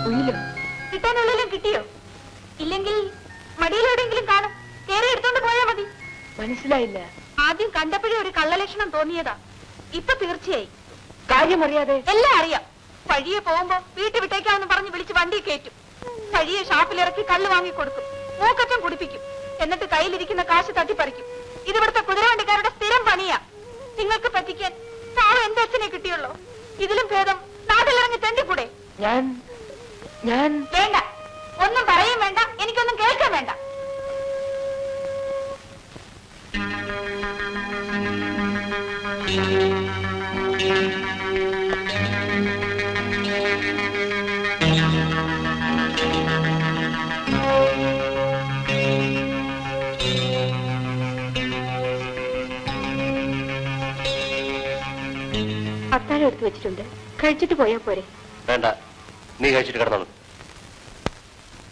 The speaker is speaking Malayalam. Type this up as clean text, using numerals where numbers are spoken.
കിട്ടാനുള്ളിലും കിട്ടിയോ? ഇല്ലെങ്കിൽ മടിയിലെവിടെയെങ്കിലും കാണും, കേറി എടുത്തോണ്ട് പോയാ മതി. മനസ്സിലായില്ല. ആദ്യം കണ്ടപ്പോഴേ ഒരു കള്ളലക്ഷണം തോന്നിയതാ, ഇപ്പൊ തീർച്ചയായി. കാര്യം അറിയാതെ? എല്ലാം അറിയാം. വഴിയെ പോകുമ്പോ വീട്ടിൽ വിട്ടേക്കാമെന്ന് പറഞ്ഞ് വിളിച്ച് വണ്ടി കയറ്റും, വഴിയെ ഷാപ്പിലിറക്കി കള്ള് വാങ്ങിക്കൊടുക്കും, മൂക്കറ്റം കുടിപ്പിക്കും, എന്നിട്ട് കയ്യിലിരിക്കുന്ന കാശ് തട്ടിപ്പറിക്കും. ഇതിവിടുത്തെ കുതിരവണ്ടിക്കാരുടെ സ്ഥിരം പണിയാ. നിങ്ങൾക്ക് പറ്റിക്കാൻ പാവം എന്റെ അച്ഛനെ കിട്ടിയുള്ളൂ. ഇതിലും ഭേദം നാട്ടിലിറങ്ങി തെണ്ടിക്കൂടെ? ഞാൻ വേണ്ട, ഒന്നും പറയും വേണ്ട, എനിക്കൊന്നും കേൾക്കാൻ വേണ്ട. അത്താഴം എടുത്തു വെച്ചിട്ടുണ്ട്, കഴിച്ചിട്ട് പോയാ പോരെ? വേണ്ട, നീ കഴിച്ചിട്ട് കിടന്നു.